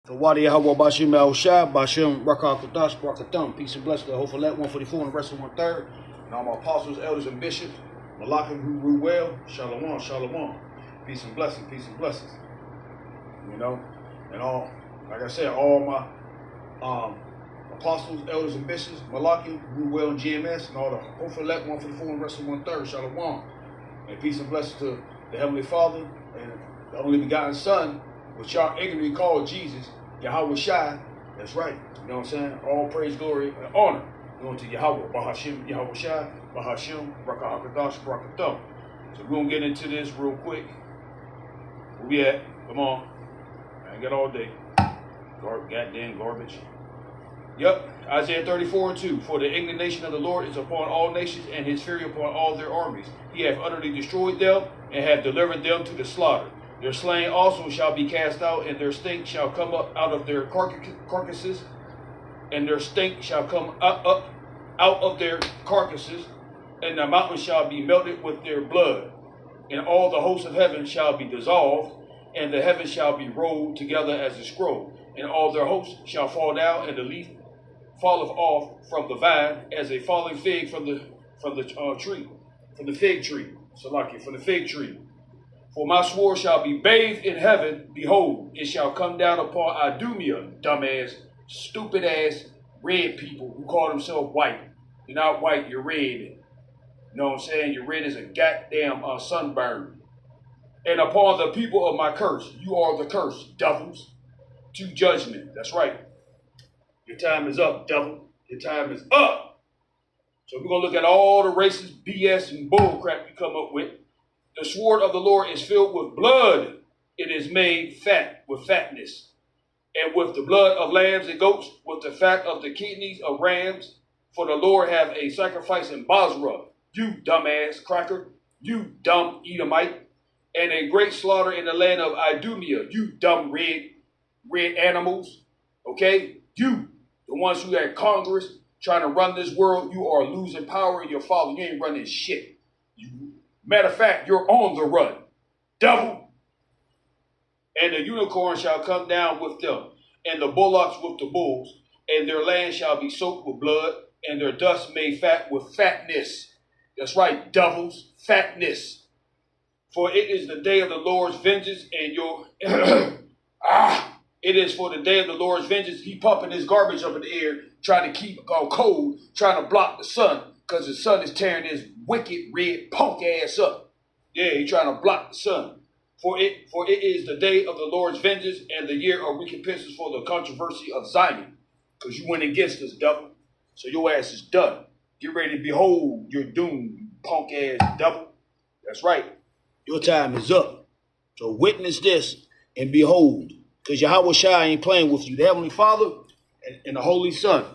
Wadi Yahweh Bashim Al Shah, Bashim Rakakadosh, Brakathum. Peace and blessings to Hophalet 144 and the rest of 1/3. And all my apostles, elders, and bishops, Malachim who rule well, Shalom, Shalom. Peace and blessings, peace and blessings. You know, and all, like I said, all my apostles, elders, and bishops, Malachim who rule well in GMS, and all the Hophalet 144 and the rest of 1/3, Shalom. And peace and blessings to the Heavenly Father and the only begotten Son, which y'all ignorantly call Jesus, Yahweh Shai. That's right. You know what I'm saying? All praise, glory, and honor going to Yahweh, Bahashim, Yahweh Shai, Bahashim, Rakahakadash, Brakathum. So we're going to get into this real quick. Where we at? Come on. I ain't got all day. Goddamn garbage. Yep. Isaiah 34:2. For the indignation of the Lord is upon all nations, and his fury upon all their armies. He hath utterly destroyed them, and hath delivered them to the slaughter. Their slain also shall be cast out, and their stink shall come up out of their carcasses, and their stink shall come up out of their carcasses, and the mountains shall be melted with their blood, and all the hosts of heaven shall be dissolved, and the heavens shall be rolled together as a scroll, and all their hosts shall fall down, and the leaf falleth off from the vine as a falling fig from the fig tree. Salaki, from the fig tree. For my sword shall be bathed in heaven. Behold, it shall come down upon Idumea, dumbass, stupid ass, red people who call themselves white. You're not white, you're red. You know what I'm saying? You're red as a goddamn sunburn. And upon the people of my curse, you are the curse, devils, to judgment. That's right. Your time is up, devil. Your time is up. So we're going to look at all the racist BS and bull crap you come up with. The sword of the Lord is filled with blood. It is made fat with fatness. And with the blood of lambs and goats, with the fat of the kidneys of rams. For the Lord have a sacrifice in Basra. You dumbass cracker. You dumb Edomite. And a great slaughter in the land of Idumea. You dumb red animals. Okay? You, the ones who had Congress trying to run this world, you are losing power in your father. You ain't running shit. Matter of fact, you're on the run, devil. And the unicorn shall come down with them, and the bullocks with the bulls, and their land shall be soaked with blood, and their dust made fat with fatness. That's right, devils, fatness. For it is the day of the Lord's vengeance, and your it is for the day of the Lord's vengeance. He pumping his garbage up in the air, trying to keep cold, trying to block the sun, because the sun is tearing his wicked red punk ass up. Yeah, he's trying to block the sun. For it is the day of the Lord's vengeance, and the year of recompenses for the controversy of Zion. Because you went against us, devil. So your ass is done. Get ready to behold your doom, you punk ass devil. That's right. Your time is up. So witness this and behold. Because Yahweh Shai ain't playing with you. The Heavenly Father and the Holy Son.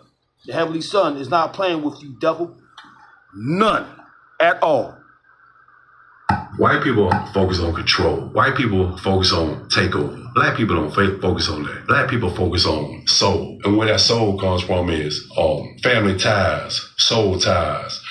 The Heavenly Son is not playing with you, devil. None at all. White people focus on control. White people focus on takeover. Black people don't focus on that. Black people focus on soul. And where that soul comes from is family ties, soul ties,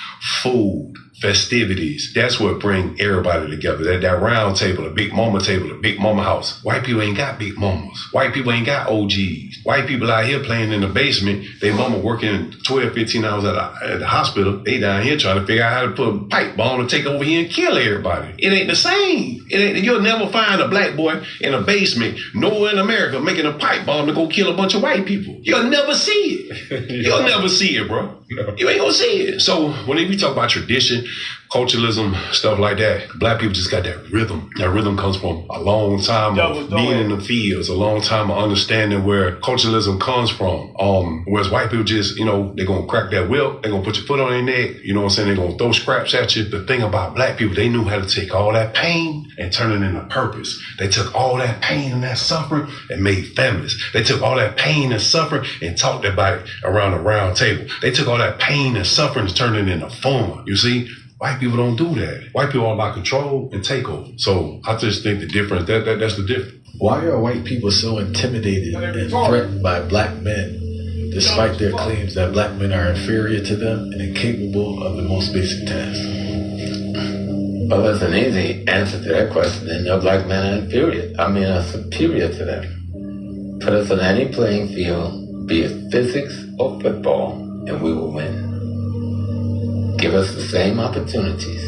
food, festivities. That's what bring everybody together. That round table, the big mama table, the big mama house. White people ain't got big mamas. White people ain't got OGs. White people out here playing in the basement. They mama working 12, 15 hours at the hospital. They down here trying to figure out how to put a pipe bomb to take over here and kill everybody. It ain't the same. You'll never find a black boy in a basement nowhere in America making a pipe bomb to go kill a bunch of white people. You'll never see it. You'll never see it, bro. You ain't gonna see it. So when we talk about tradition, culturalism, stuff like that, black people just got that rhythm. That rhythm comes from a long time of being in the fields, a long time of understanding where culturalism comes from. Whereas white people just, they're gonna crack that whip, they're gonna put your foot on their neck, you know what I'm saying? They're gonna throw scraps at you. The thing about black people, they knew how to take all that pain and turn it into purpose. They took all that pain and that suffering and made families. They took all that pain and suffering and talked about it around the round table. They took all that pain and suffering and turned it into fun. You see? White people don't do that. White people are about control and takeover. So I just think the difference, that's the difference. Why are white people so intimidated and threatened by black men, despite their claims that black men are inferior to them and incapable of the most basic tasks? Well, there's an easy answer to that question. No black men are inferior. Are superior to them. Put us on any playing field, be it physics or football, and we will win. Give us the same opportunities,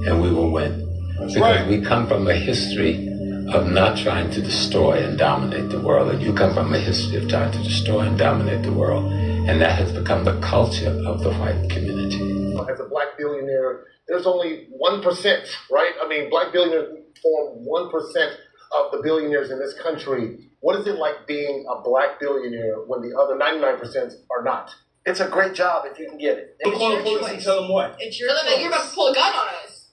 and we will win. That's because right. we come from a history of not trying to destroy and dominate the world, and you come from a history of trying to destroy and dominate the world, and that has become the culture of the white community. As a black billionaire, there's only 1%, right? I mean, black billionaires form 1% of the billionaires in this country. What is it like being a black billionaire when the other 99% are not? It's a great job if you can get it. You call the police and tell them what? It's your choice. You're about to pull a gun on us.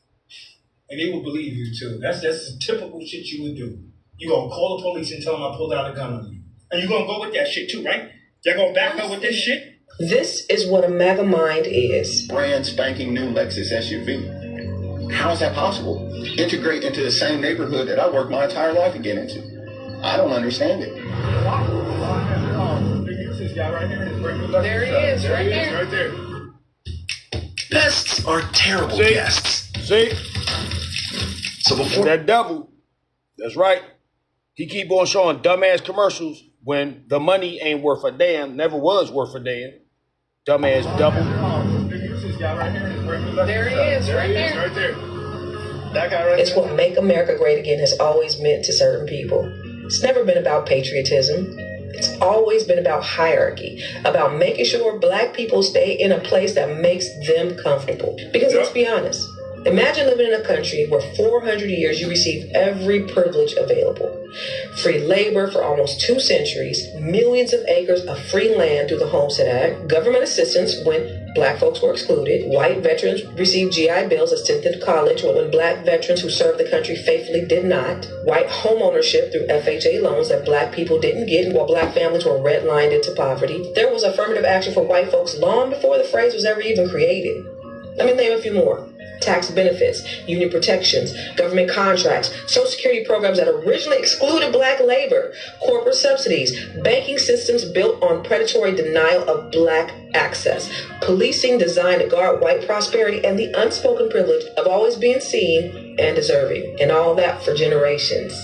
And they will believe you too. That's the typical shit you would do. You gonna call the police and tell them I pulled out a gun on you. And you gonna go with that shit too, right? They're gonna back up with this shit? This is what a MAGA mind is. Brand spanking new Lexus SUV. How is that possible? Integrate into the same neighborhood that I worked my entire life to get into. I don't understand it. There he is, right there. Right there. Pests are terrible See? guests. See? So before That devil. That's right. He keep on showing dumbass commercials when the money ain't worth a damn, never was worth a damn. Dumbass double. There he is, right there. Right there. That guy right It's there. what Make America Great Again has always meant to certain people. It's never been about patriotism. It's always been about hierarchy, about making sure black people stay in a place that makes them comfortable. Because let's be honest, imagine living in a country where 400 years you receive every privilege available. Free labor for almost 2 centuries, millions of acres of free land through the Homestead Act, government assistance when black folks were excluded, white veterans received GI Bills as sent to college when black veterans who served the country faithfully did not, white home ownership through FHA loans that black people didn't get while black families were redlined into poverty. There was affirmative action for white folks long before the phrase was ever even created. Let me name a few more. Tax benefits, union protections, government contracts, Social Security programs that originally excluded black labor, corporate subsidies, banking systems built on predatory denial of black access, policing designed to guard white prosperity, and the unspoken privilege of always being seen and deserving, and all that for generations.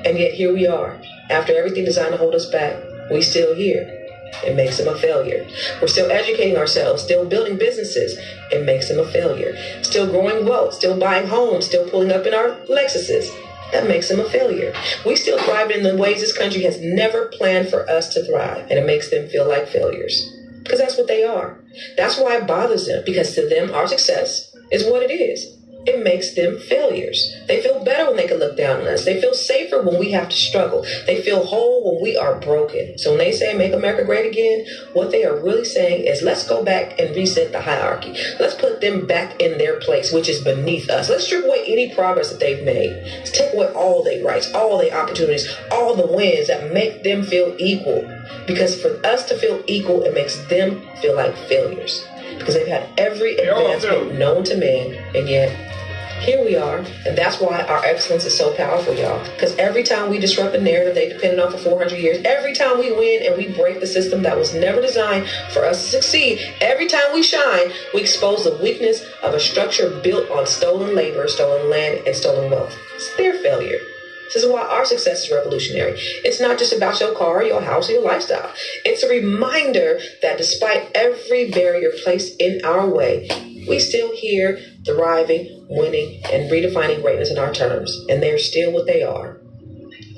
And yet here we are. After everything designed to hold us back, we still here. It makes him a failure. We're still educating ourselves, still building businesses. It makes him a failure. Still growing wealth, still buying homes, still pulling up in our Lexuses. That makes him a failure. We still thrive in the ways this country has never planned for us to thrive, and it makes them feel like failures. Because that's what they are. That's why it bothers them, because to them, our success is what it is. It makes them failures. They feel better when they can look down on us. They feel safer when we have to struggle. They feel whole when we are broken. So when they say make America great again, what they are really saying is let's go back and reset the hierarchy. Let's put them back in their place, which is beneath us. Let's strip away any progress that they've made. Let's take away all their rights, all their opportunities, all the wins that make them feel equal. Because for us to feel equal, it makes them feel like failures. Because they've had every advancement known to man, and yet here we are, and that's why our excellence is so powerful, y'all. Because every time we disrupt the narrative they depended on for 400 years, every time we win and we break the system that was never designed for us to succeed, every time we shine, we expose the weakness of a structure built on stolen labor, stolen land, and stolen wealth. It's their failure. This is why our success is revolutionary. It's not just about your car, your house, or your lifestyle. It's a reminder that despite every barrier placed in our way, we still here, thriving, winning, and redefining greatness in our terms. And they're still what they are,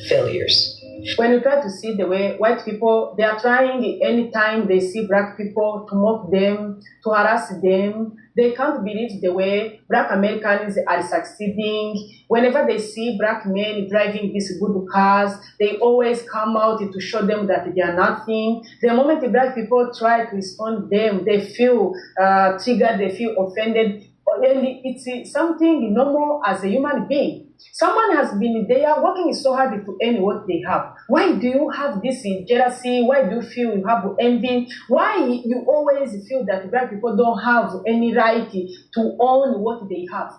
failures. When you try to see the way white people, they are trying anytime they see black people to mock them, to harass them. They can't believe the way black Americans are succeeding. Whenever they see black men driving these good cars, they always come out to show them that they are nothing. The moment the black people try to respond to them, they feel triggered, they feel offended. And it's something normal as a human being. Someone has been there working so hard to earn what they have. Why do you have this jealousy? Why do you feel you have envy? Why you always feel that black people don't have any right to own what they have?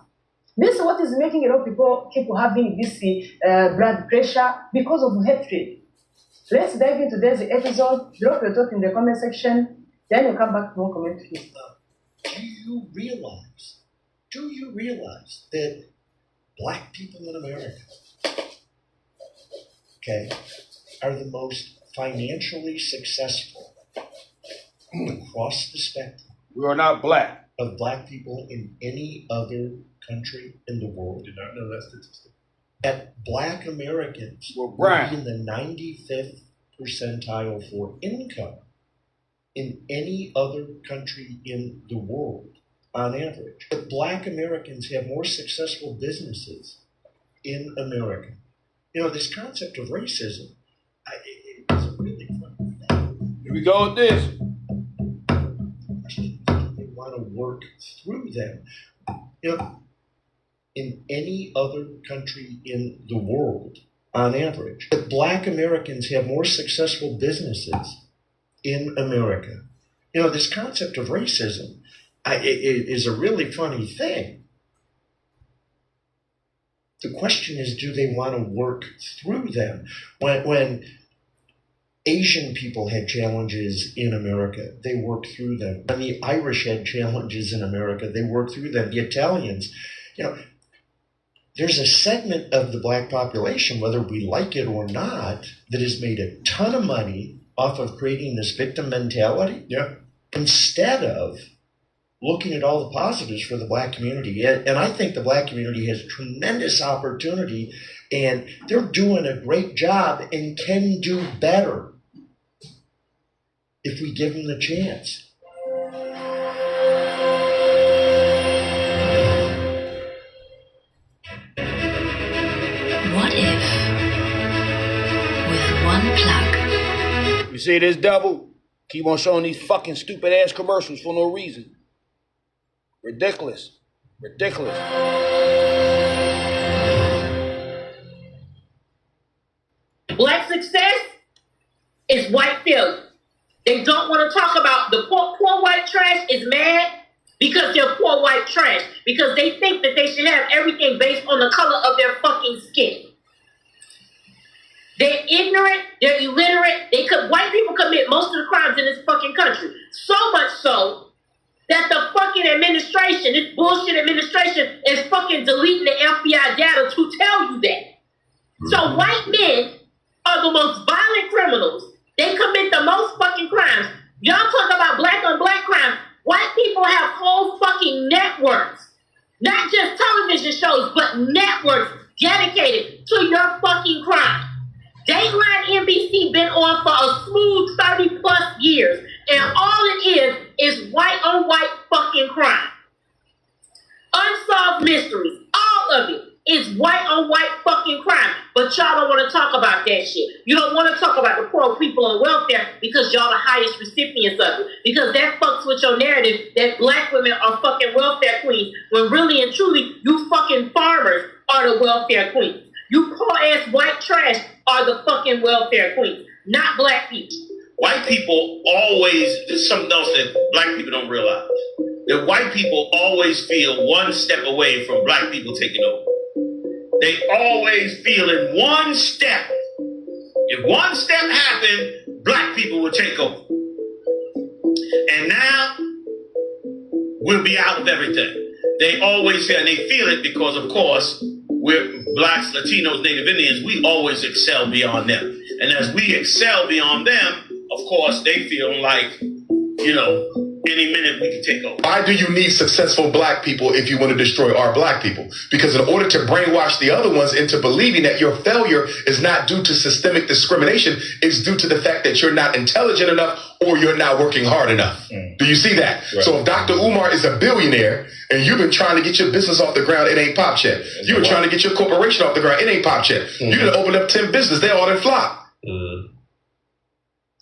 This is what is making a lot of people keep having this blood pressure because of hatred. Let's dive into today's episode. Drop your thought in the comment section. Then we'll come back to more comment. Do you realize that black people in America, okay, are the most financially successful across the spectrum. We are not black. Of black people in any other country in the world. Did not know that statistic. That black Americans Well, would Brian. be in the 95th percentile for income in any other country in the world on average. But black Americans have more successful businesses in America. You know, this concept of racism, it's a really fun thing. Here we go with this. They want to work through them. You know, in any other country in the world, on average, but black Americans have more successful businesses in America. You know, this concept of racism it is a really funny thing. The question is, do they want to work through them? When Asian people had challenges in America, they worked through them. When the Irish had challenges in America, they worked through them. The Italians, you know, there's a segment of the black population, whether we like it or not, that has made a ton of money off of creating this victim mentality. Yeah. Instead of looking at all the positives for the black community. And I think the black community has tremendous opportunity, and they're doing a great job and can do better if we give them the chance. What if, with one plug? You see this devil? Keep on showing these fucking stupid ass commercials for no reason. Ridiculous. Ridiculous. Black success is white failure. They don't want to talk about the poor white trash is mad because they're poor white trash. Because they think that they should have everything based on the color of their fucking skin. They're ignorant, they're illiterate. White people commit most of the crimes in this fucking country. So much so that the fucking administration, this bullshit administration, is fucking deleting the FBI data to tell you that. So white men are the most violent criminals. They commit the most fucking crimes. Y'all talk about black on black crime. White people have whole fucking networks. Not just television shows, but networks dedicated to your fucking crime. Dateline NBC been on for a smooth 30 plus years. And all it is white on white fucking crime. Unsolved mysteries. All of it is white on white fucking crime. But y'all don't want to talk about that shit. You don't want to talk about the poor people on welfare because y'all the highest recipients of it. Because that fucks with your narrative that black women are fucking welfare queens. When really and truly, you fucking farmers are the welfare queens. You poor ass white trash are the fucking welfare queens. Not black people. White people always, this is something else that black people don't realize, that white people always feel one step away from black people taking over. They always feel in one step. If one step happened, black people would take over. And now, we'll be out of everything. They always feel, and they feel it because, of course, we're blacks, Latinos, Native Indians, we always excel beyond them. And as we excel beyond them, of course, they feel like, you know, any minute we can take over. Why do you need successful black people if you want to destroy our black people? Because in order to brainwash the other ones into believing that your failure is not due to systemic discrimination, it's due to the fact that you're not intelligent enough or you're not working hard enough. Do you see that? Right. So if Dr. Umar is a billionaire and you've been trying to get your business off the ground, it ain't pop yet. You were trying to get your corporation off the ground, it ain't pop yet. You done opened up 10 businesses, they all done flop.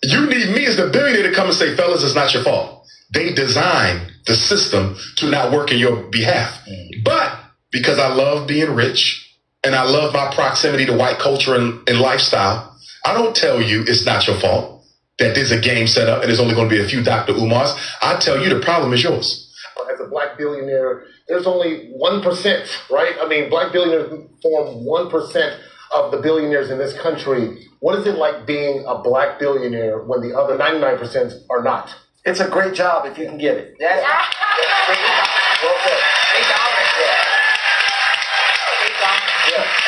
You need me as the billionaire to come and say, fellas, it's not your fault. They designed the system to not work in your behalf. But because I love being rich and I love my proximity to white culture and lifestyle, I don't tell you it's not your fault, that there's a game set up and there's only going to be a few Dr. Umars. I tell you the problem is yours. As a black billionaire, there's only 1%, right? I mean, black billionaires form 1% of the billionaires in this country. What is it like being a black billionaire when the other 99% are not? It's a great job if you can get it. Well said.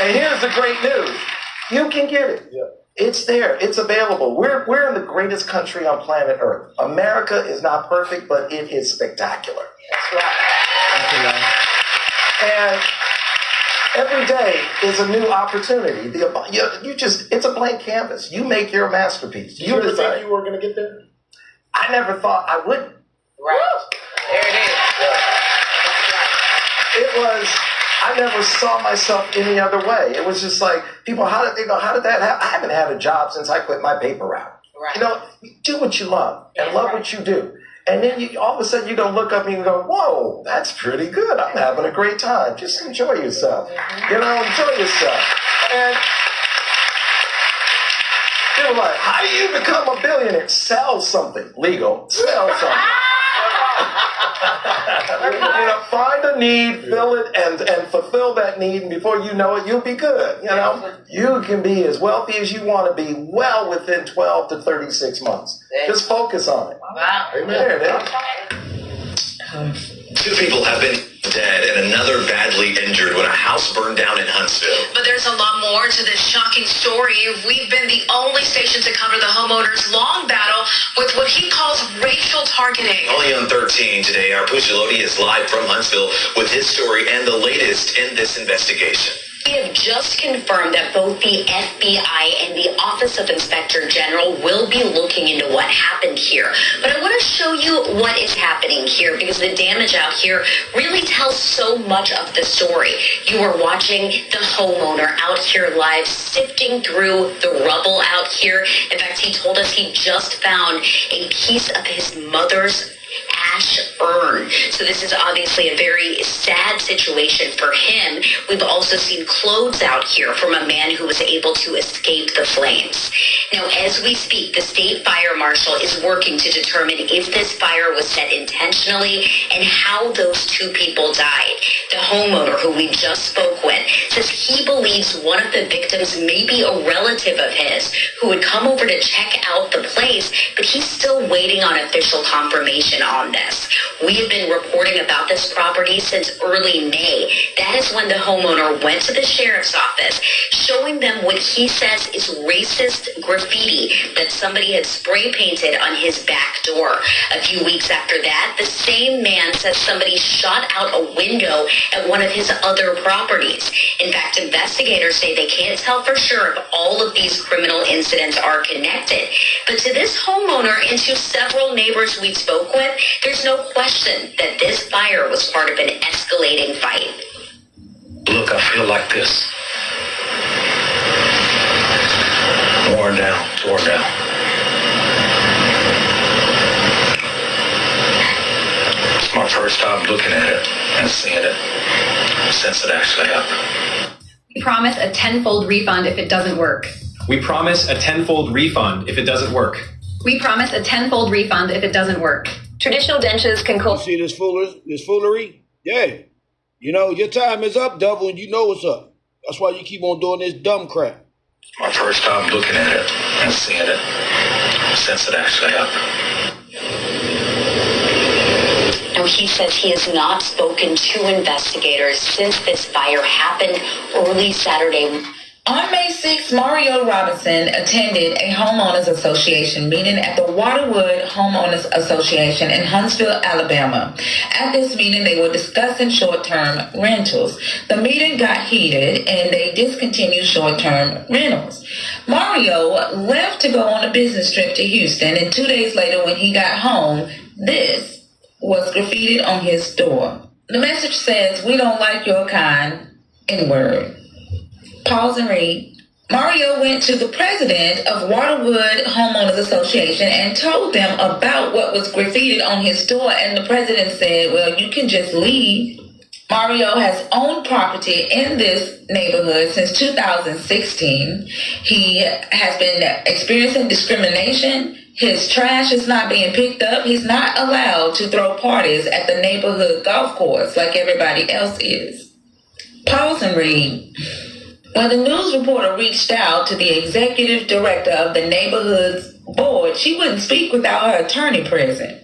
And here's the great news. You can get it. It's there. It's available. We're in the greatest country on planet Earth. America is not perfect, but it is spectacular. That's right. And every day is a new opportunity. It's a blank canvas. You make your masterpiece. Did you ever think you were going to get there? I never thought I would. Right. There it is. It was, I never saw myself any other way. It was just like, people, how did that happen? I haven't had a job since I quit my paper route. Right. You know, do what you love and love what you do. And then all of a sudden you're going to look up and you go, whoa, that's pretty good. I'm having a great time. Just enjoy yourself. You know, enjoy yourself. And people are like, how do you become a billionaire? Sell something legal. Sell something. You know, find a need, fill it, and fulfill that need, and before you know it, you'll be good. You know, you can be as wealthy as you want to be well within 12 to 36 months. Just focus on it. Wow. Amen. There it is. 2 people have been dead and another badly injured when a house burned down in Huntsville. But there's a lot more to this shocking story. We've been the only station to cover the homeowner's long battle with what he calls racial targeting. Only on 13 today, our Pucciolotti is live from Huntsville with his story and the latest in this investigation. We have just confirmed that both the FBI and the Office of Inspector General will be looking into what happened here. But I want to show you what is happening here because the damage out here really tells so much of the story. You are watching the homeowner out here live, sifting through the rubble out here. In fact, he told us he just found a piece of his mother's ash urn. So this is obviously a very sad situation for him. We've also seen clothes out here from a man who was able to escape the flames. Now, as we speak, the state fire marshal is working to determine if this fire was set intentionally and how those 2 people died. The homeowner, who we just spoke with, says he believes one of the victims may be a relative of his who would come over to check out the place, but he's still waiting on official confirmation on this. We have been reporting about this property since early May. That is when the homeowner went to the sheriff's office, showing them what he says is racist graffiti that somebody had spray painted on his back door. A few weeks after that, the same man says somebody shot out a window at one of his other properties. In fact, investigators say they can't tell for sure if all of these criminal incidents are connected. But to this homeowner and to several neighbors we spoke with, there's no question that this fire was part of an escalating fight. Look, I feel like this. Torn down. It's my first time looking at it and seeing it since it actually happened. We promise a tenfold refund if it doesn't work. We promise a tenfold refund if it doesn't work. We promise a tenfold refund if it doesn't work. Traditional dentures can You see this foolery? Yeah. You know, your time is up, devil, and you know what's up. That's why you keep on doing this dumb crap. It's my first time looking at it and seeing it since it actually happened. Now, he says he has not spoken to investigators since this fire happened early Saturday. On May 6, Mario Robinson attended a homeowners association meeting at the Waterwood Homeowners Association in Huntsville, Alabama. At this meeting, they were discussing short-term rentals. The meeting got heated and they discontinued short-term rentals. Mario left to go on a business trip to Houston, and 2 days later when he got home, this was graffitied on his door. The message says, "We don't like your kind," N-word. Pause and read. Mario went to the president of Waterwood Homeowners Association and told them about what was graffitied on his door, and the president said, "Well, you can just leave." Mario has owned property in this neighborhood since 2016. He has been experiencing discrimination. His trash is not being picked up. He's not allowed to throw parties at the neighborhood golf course like everybody else is. Pause and read. When the news reporter reached out to the executive director of the neighborhood's board, she wouldn't speak without her attorney present.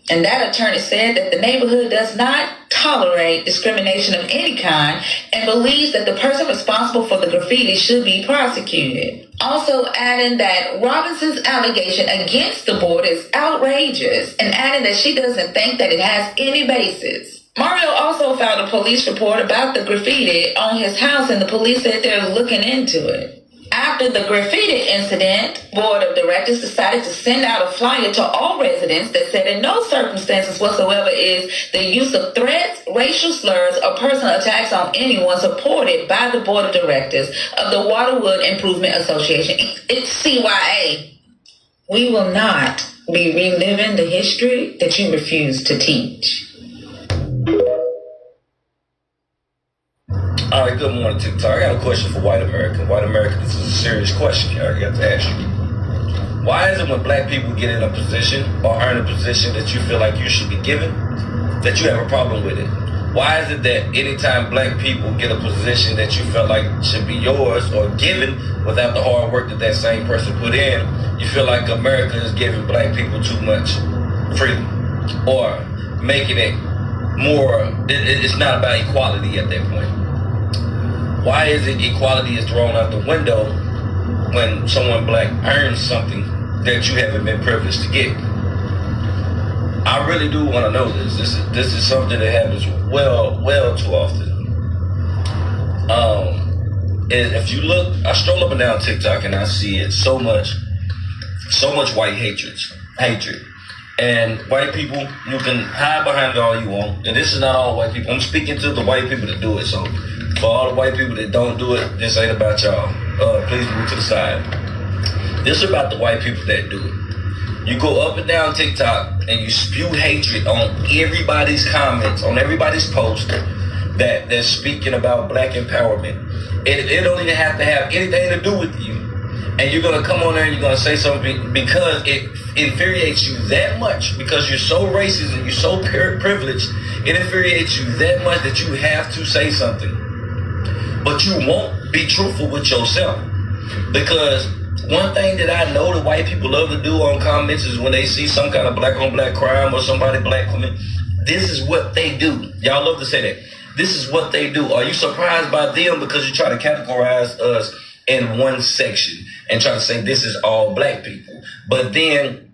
And that attorney said that the neighborhood does not tolerate discrimination of any kind and believes that the person responsible for the graffiti should be prosecuted. Also adding that Robinson's allegation against the board is outrageous and adding that she doesn't think that it has any basis. Mario also filed a police report about the graffiti on his house and the police said they're looking into it. After the graffiti incident, board of directors decided to send out a flyer to all residents that said in no circumstances whatsoever is the use of threats, racial slurs, or personal attacks on anyone supported by the board of directors of the Waterwood Improvement Association. It's CYA. We will not be reliving the history that you refuse to teach. All right, good morning, TikTok. I got a question for white America. White America, this is a serious question I got to ask you. Why is it when black people get in a position or earn a position that you feel like you should be given, that you have a problem with it? Why is it that anytime black people get a position that you feel like should be yours or given without the hard work that that same person put in, you feel like America is giving black people too much freedom or making it more, it's not about equality at that point? Why is it equality is thrown out the window when someone black earns something that you haven't been privileged to get? I really do want to know this. This is something that happens well too often. And if you look, I stroll up and down TikTok and I see it so much white hatred. And white people, you can hide behind it all you want. And this is not all white people. I'm speaking to the white people that do it. So for all the white people that don't do it, this ain't about y'all. Please move to the side. This is about the white people that do it. You go up and down TikTok and you spew hatred on everybody's comments, on everybody's post that they're speaking about black empowerment. It don't even have to have anything to do with you. And you're going to come on there and you're going to say something because it infuriates you that much, because you're so racist and you're so privileged, it infuriates you that much that you have to say something. But you won't be truthful with yourself. Because one thing that I know that white people love to do on comments is when they see some kind of black on black crime or somebody black woman, this is what they do. Y'all love to say that. This is what they do. Are you surprised by them because you try to categorize us in one section and try to say this is all black people? But then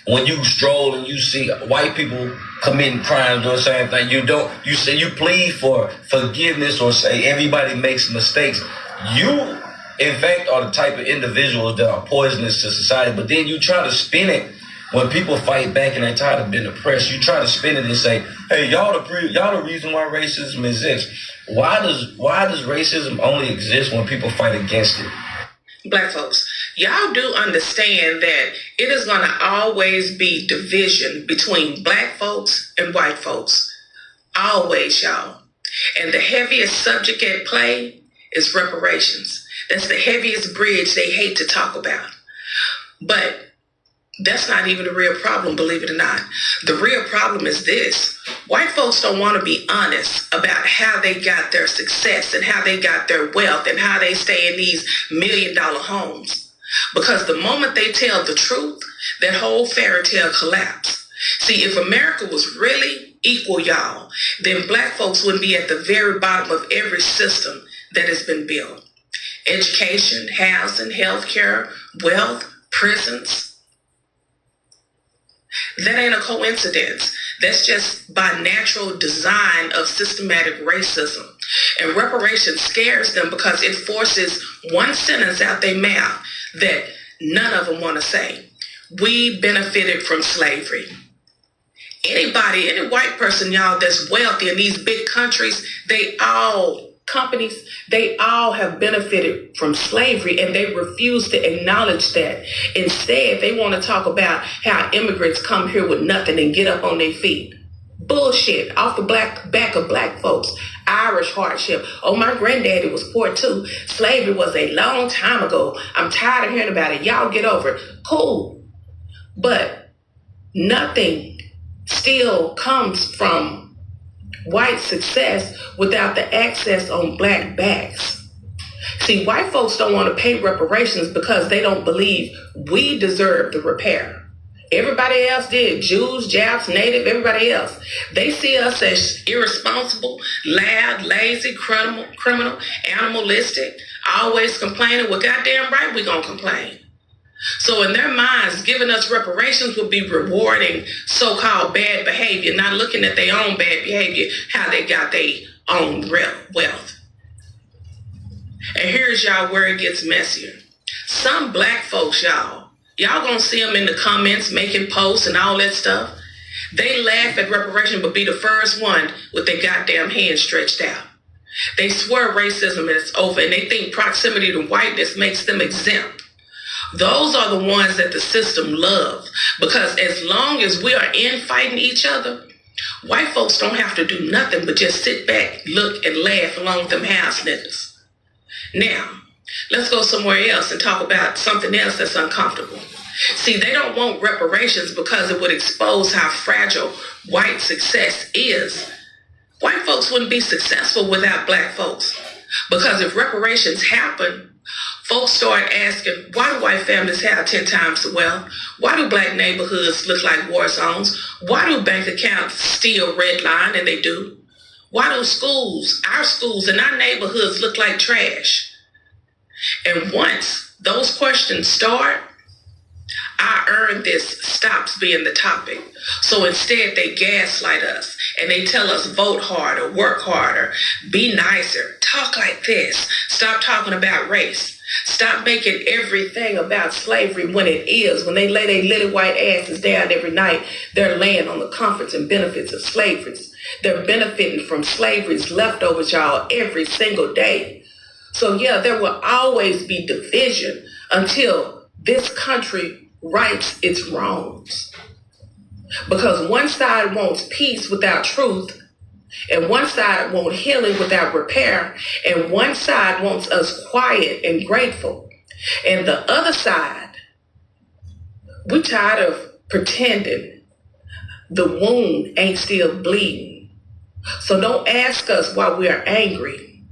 when you stroll and you see white people committing crimes or the same thing, you plead for forgiveness or say everybody makes mistakes. You, in fact, are the type of individuals that are poisonous to society. But then you try to spin it when people fight back and they're tired of being oppressed. You try to spin it and say, "Hey, y'all the reason why racism exists." Why does racism only exist when people fight against it? Black folks, y'all do understand that it is going to always be division between black folks and white folks. Always, y'all. And the heaviest subject at play is reparations. That's the heaviest bridge they hate to talk about. But that's not even the real problem, believe it or not. The real problem is this. White folks don't want to be honest about how they got their success and how they got their wealth and how they stay in these $1 million homes. Because the moment they tell the truth, that whole fairy tale collapses. See, if America was really equal, y'all, then black folks wouldn't be at the very bottom of every system that has been built. Education, housing, healthcare, wealth, prisons. That ain't a coincidence. That's just by natural design of systematic racism. And reparation scares them because it forces one sentence out their mouth that none of them want to say. We benefited from slavery. Any white person, y'all, that's wealthy in these big countries, they all have benefited from slavery, and they refuse to acknowledge that. Instead, they want to talk about how immigrants come here with nothing and get up on their feet. Bullshit, off the back of black folks. Irish hardship. Oh, my granddaddy was poor too. Slavery was a long time ago. I'm tired of hearing about it. Y'all get over it. Cool. But nothing still comes from white success without the access on black backs. See, white folks don't want to pay reparations because they don't believe we deserve the repair. Everybody else did. Jews, Japs, Native, everybody else. They see us as irresponsible, loud, lazy, criminal, animalistic, always complaining. Well, goddamn right we gonna complain. So in their minds, giving us reparations would be rewarding so-called bad behavior, not looking at their own bad behavior, how they got their own wealth. And here's y'all where it gets messier. Some black folks, y'all gonna see them in the comments making posts and all that stuff. They laugh at reparation but be the first one with their goddamn hands stretched out. They swear racism is over and they think proximity to whiteness makes them exempt. Those are the ones that the system loves, because as long as we are infighting each other, white folks don't have to do nothing but just sit back, look, and laugh along with them house niggas. Now, let's go somewhere else and talk about something else that's uncomfortable. See, they don't want reparations because it would expose how fragile white success is. White folks wouldn't be successful without black folks, because if reparations happen, folks start asking, why do white families have 10 times the wealth? Why do black neighborhoods look like war zones? Why do bank accounts still redline, and they do? Why do schools, our schools and our neighborhoods look like trash? And once those questions start, I earned this stops being the topic. So instead they gaslight us and they tell us vote harder, work harder, be nicer, talk like this, stop talking about race. Stop making everything about slavery when it is. When they lay their little white asses down every night, they're laying on the comforts and benefits of slavery. They're benefiting from slavery's leftovers, y'all, every single day. So yeah, there will always be division until this country rights its wrongs. Because one side wants peace without truth, and one side wants healing without repair, and one side wants us quiet and grateful. And the other side, we're tired of pretending the wound ain't still bleeding. So don't ask us why we are angry.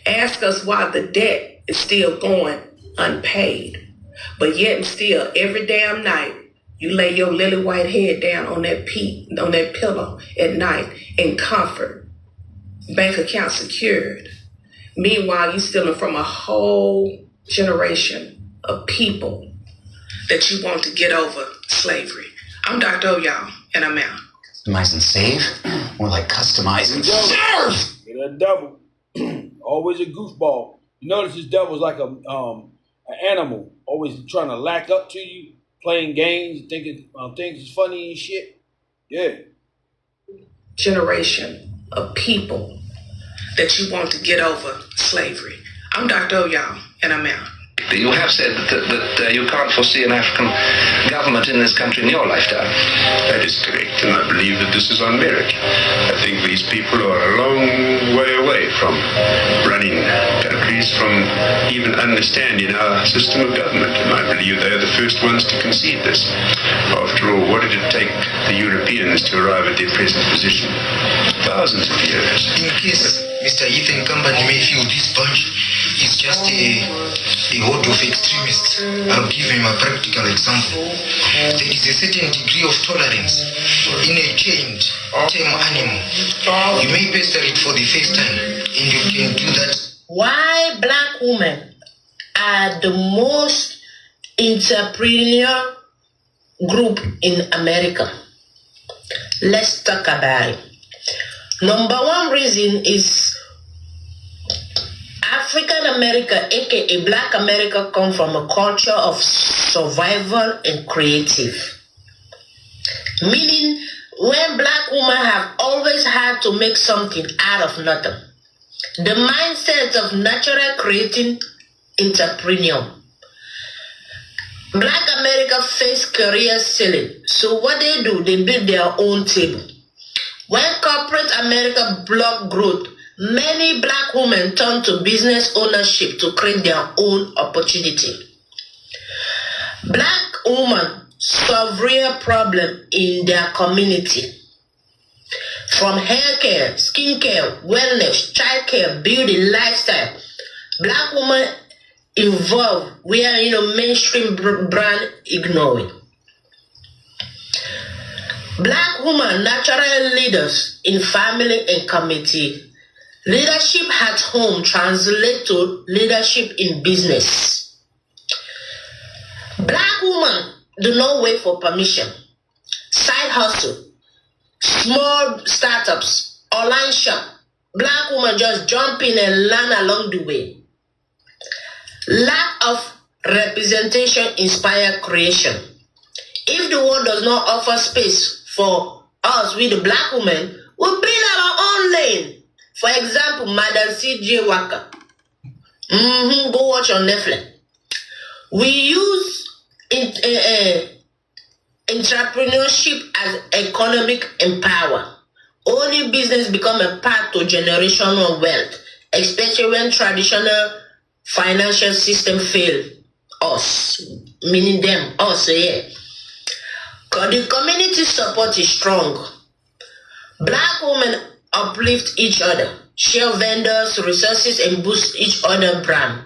Ask us why the debt is still going unpaid. But yet and still, every damn night, you lay your lily white head down on that pillow at night in comfort, bank account secured. Meanwhile, you stealing from a whole generation of people that you want to get over slavery. I'm Dr. O, y'all, and I'm out. Customize and save? More like customize and serve! Get a devil. Always a goofball. You notice this devil's like an animal, always trying to lack up to you, playing games, thinking things is funny and shit. Yeah. Generation of people that you want to get over slavery. I'm Dr. O, y'all, and I'm out. You have said that you can't foresee an African government in this country in your lifetime. That is correct, and I believe that this is on merit. I think these people are a long way away from running countries, from even understanding our system of government, and I believe they are the first ones to concede this. After all, what did it take the Europeans to arrive at their present position? Thousands of years. In case Mr. Ethan Company may feel this bunch is just a horde of extremists, I'll give him a practical example. There is a certain degree of tolerance in a chained, tame animal. You may pester it for the first time, and you can do that. Why black women are the most entrepreneurial group in America? Let's talk about it. Number one reason is African America, aka Black America, come from a culture of survival and creative. Meaning, when black women have always had to make something out of nothing. The mindset of natural creating entrepreneur. Black America face career ceiling. So what they do, they build their own table. When corporate America block growth, many black women turn to business ownership to create their own opportunity. Black women solve real problems in their community. From hair care, skin care, wellness, child care, beauty, lifestyle. Black women involved where mainstream brand ignoring. Black women natural leaders in family and committee. Leadership at home translates to leadership in business. Black women do not wait for permission. Side hustle, small startups, online shop. Black women just jump in and learn along the way. Lack of representation inspires creation. If the world does not offer space for us, we the black women, we build our own lane. For example, Madam C.J. Walker. Go watch on Netflix. We use entrepreneurship as economic empower. Only business become a path to generational wealth, especially when traditional financial system fail us, meaning them, us, yeah. The community support is strong. Black women uplift each other, share vendors, resources, and boost each other's brand.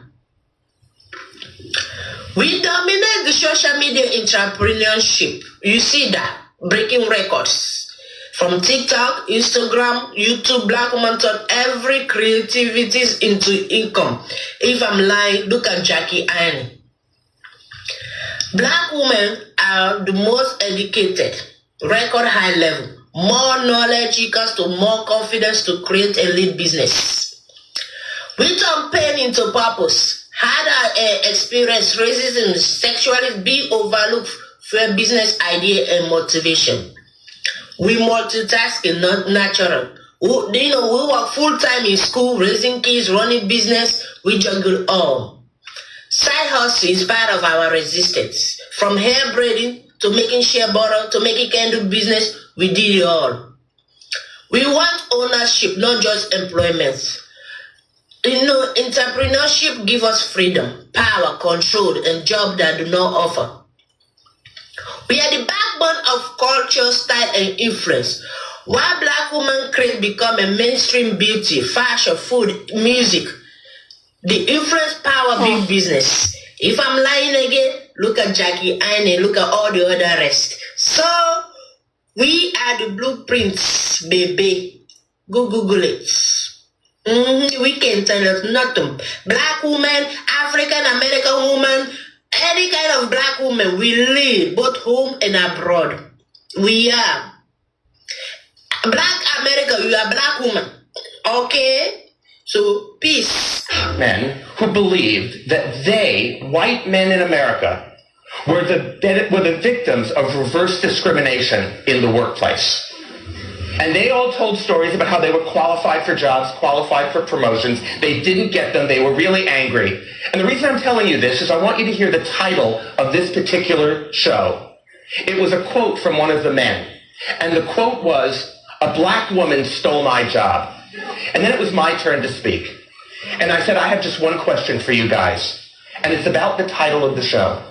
We dominate the social media entrepreneurship. You see that, breaking records. From TikTok, Instagram, YouTube, black women turn every creativity into income. If I'm lying, look at Jackie Anne. Black women are the most educated, record high level. More knowledge equals to more confidence to create a lead business. We turn pain into purpose. Had our experience racism, sexuality be overlooked for a business idea and motivation. We multitasking, not natural. We work full-time in school, raising kids, running business. We juggle all. Side hustle is part of our resistance. From hair braiding to making shea butter to making candle business, we did it all. We want ownership, not just employment. Entrepreneurship gives us freedom, power, control, and jobs that do not offer. We are the backbone of culture, style, and influence. While black women create become a mainstream beauty, fashion, food, music, the influence power big business. If I'm lying again, look at Jackie Anne, look at all the other rest. So, we are the blueprints, baby. Go Google it. We can tell us nothing. Black woman, African American woman, any kind of black woman, we live both home and abroad. We are. Black America, you are black woman. Okay? So, peace. Men who believed that they, white men in America, were the victims of reverse discrimination in the workplace. And they all told stories about how they were qualified for jobs, qualified for promotions. They didn't get them. They were really angry. And the reason I'm telling you this is I want you to hear the title of this particular show. It was a quote from one of the men. And the quote was, "A black woman stole my job." And then it was my turn to speak. And I said, I have just one question for you guys. And it's about the title of the show.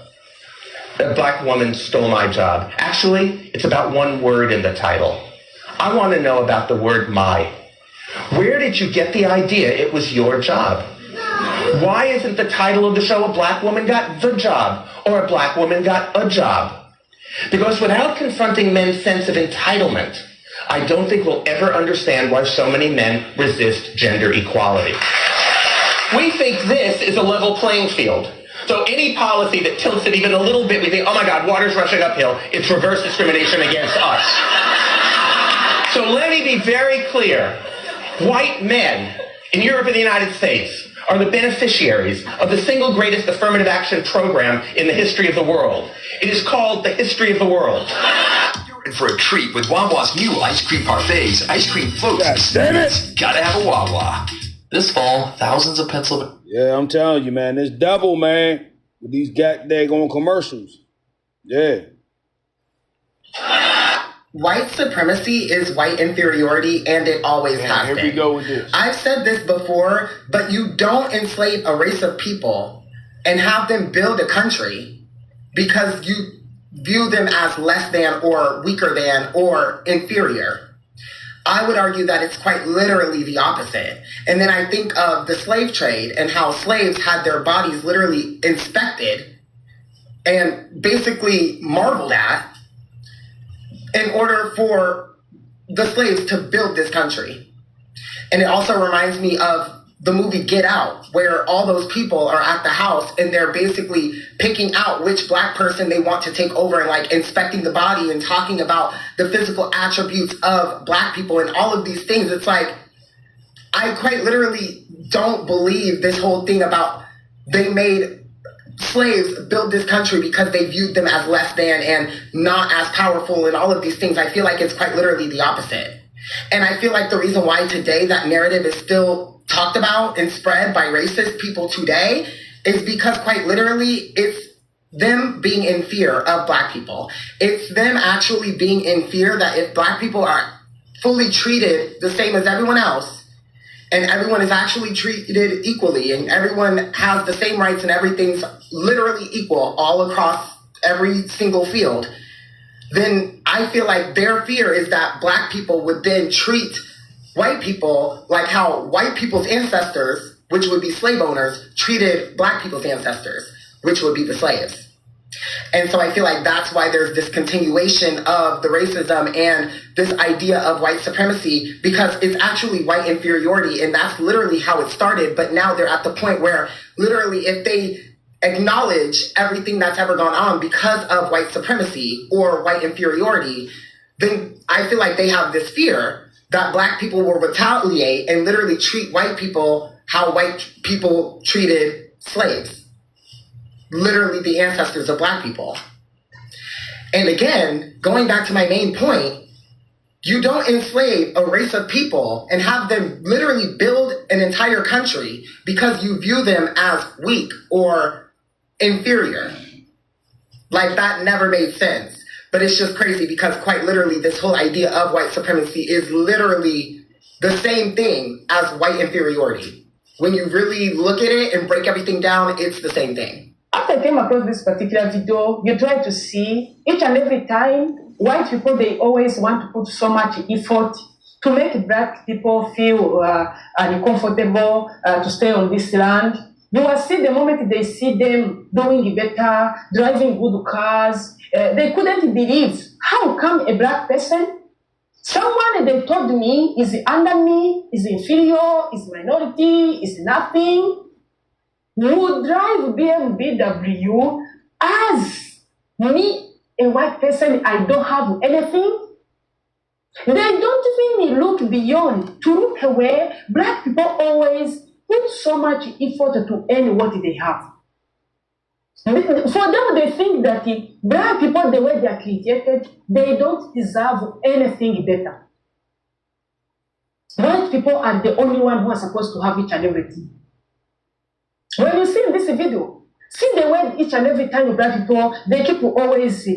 A black woman stole my job. Actually, it's about one word in the title. I want to know about the word my. Where did you get the idea it was your job? Why isn't the title of the show A Black Woman Got the Job or A Black Woman Got a Job? Because without confronting men's sense of entitlement, I don't think we'll ever understand why so many men resist gender equality. We think this is a level playing field. So any policy that tilts it even a little bit, we think, oh my God, water's rushing uphill. It's reverse discrimination against us. So let me be very clear. White men in Europe and the United States are the beneficiaries of the single greatest affirmative action program in the history of the world. It is called the history of the world. And for a treat with Wawa's new ice cream parfaits, ice cream floats. Gotta have a Wawa. This fall, thousands of Pennsylvania. Yeah, I'm telling you, man, it's double, man, with these daggone commercials. Yeah. White supremacy is white inferiority, and it always has been. Here we go with this. I've said this before, but you don't enslave a race of people and have them build a country because you view them as less than or weaker than or inferior. I would argue that it's quite literally the opposite. And then I think of the slave trade and how slaves had their bodies literally inspected and basically marveled at. in order for the slaves to build this country. And it also reminds me of the movie Get Out, where all those people are at the house and they're basically picking out which black person they want to take over and like inspecting the body and talking about the physical attributes of black people and all of these things. It's like, I quite literally don't believe this whole thing about they made slaves build this country because they viewed them as less than and not as powerful and all of these things. I feel like it's quite literally the opposite. And I feel like the reason why today that narrative is still talked about and spread by racist people today is because quite literally it's them being in fear of black people. It's them actually being in fear that if black people are fully treated the same as everyone else, and everyone is actually treated equally, and everyone has the same rights and everything's literally equal all across every single field, then I feel like their fear is that black people would then treat white people like how white people's ancestors, which would be slave owners, treated black people's ancestors, which would be the slaves. And so I feel like that's why there's this continuation of the racism and this idea of white supremacy, because it's actually white inferiority, and that's literally how it started. But now they're at the point where literally if they acknowledge everything that's ever gone on because of white supremacy or white inferiority, then I feel like they have this fear that black people will retaliate and literally treat white people how white people treated slaves. Literally the ancestors of black people. And again, going back to my main point, you don't enslave a race of people and have them literally build an entire country because you view them as weak or inferior. Like, that never made sense. But it's just crazy because quite literally this whole idea of white supremacy is literally the same thing as white inferiority. When you really look at it and break everything down, it's the same thing. After I came across this particular video, you try to see each and every time white people, they always want to put so much effort to make black people feel uncomfortable to stay on this land. You will see the moment they see them doing better, driving good cars, they couldn't believe how come a black person, someone they told me is under me, is inferior, is minority, is nothing, would drive BMW as me, a white person, I don't have anything. They don't even look beyond, to look away. Black people always put so much effort to earn what they have. For them, they think that black people, the way they are created, they don't deserve anything better. White people are the only one who are supposed to have each and everything. When you see in this video, see the way each and every time black people, they keep always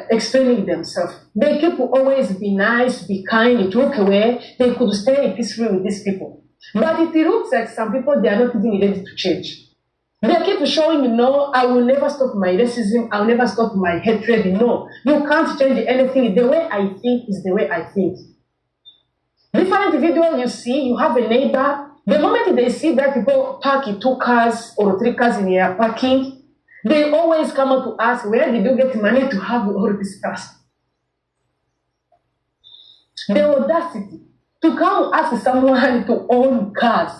explaining themselves. They keep always be nice, be kind, to look away. They could stay peacefully with these people. But it looks like some people, they are not even ready to change. They keep showing, no, I will never stop my racism. I will never stop my hatred. No, you can't change anything. The way I think is the way I think. Different video you see, you have a neighbor. The moment they see that people park 2 cars or 3 cars in their parking, they always come up to ask, where did you get money to have all these cars? The audacity to come ask someone to own cars.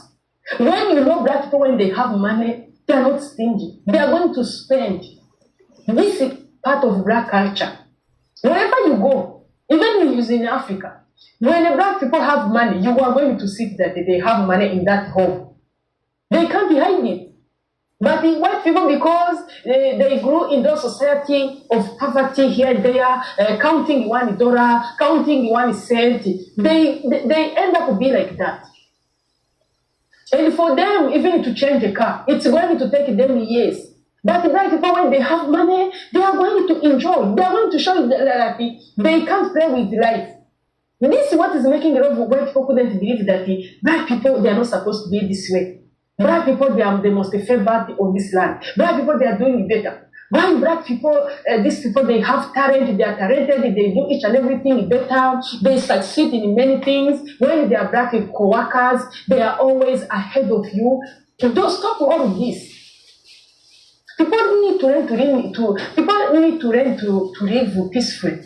When you know black people, when they have money, they are not stingy. They are going to spend. This is part of black culture. Wherever you go, even in Africa, when the black people have money, you are going to see that they have money in that home. They can't hide it. But the white people, because they grew in the society of poverty here and there, counting $1, counting 1 cent, they end up being like that. And for them, even to change a car, it's going to take them years. But the black people, when they have money, they are going to enjoy. They are going to show that they can't play with life. This is what is making a lot of white people couldn't believe that the black people, they are not supposed to be this way. Black people, they are the most favored on this land. Black people, they are doing better. Why black people, these people, they have talent, they are talented, they do each and everything better, they succeed in many things. When they are black co-workers, they are always ahead of you. Don't stop all of this. People need to learn to live peacefully.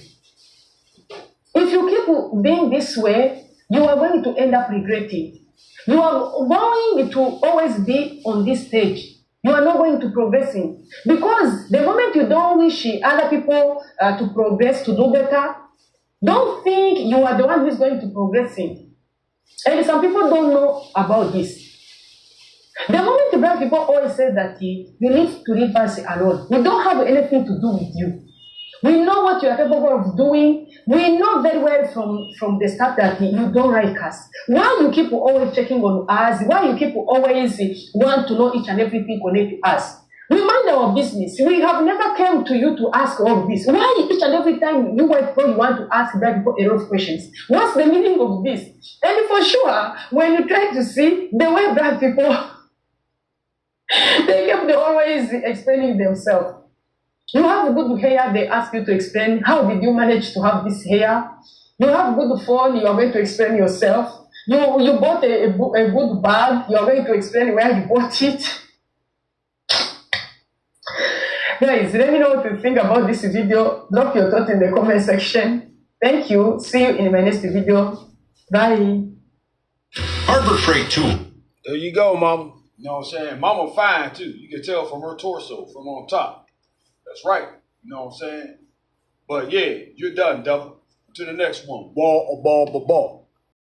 keep being this way, you are going to end up regretting. You are going to always be on this stage. You are not going to progressing. Because the moment you don't wish other people to progress, to do better, don't think you are the one who is going to progressing. And some people don't know about this. The moment the black people always say that you need to leave us alone. We don't have anything to do with you. We know what you are capable of doing. We know very well from the start that you don't like us. Why you keep always checking on us? Why you keep always want to know each and everything connected to us? We mind our business. We have never come to you to ask all this. Why each and every time you white people you want to ask black people a lot of questions? What's the meaning of this? And for sure, when you try to see the way black people, they kept always explaining themselves. You have good hair, they ask you to explain, how did you manage to have this hair? You have good phone, you are going to explain yourself. You bought a good bag, you are going to explain where you bought it. Guys, let me know what you think about this video. Drop your thoughts in the comment section. Thank you. See you in my next video. Bye. Harbor Freight 2. There you go, mama. You know what I'm saying? Mama fine, too. You can tell from her torso, from on top. That's right. You know what I'm saying? But yeah, you're done, devil. To the next one. Ball.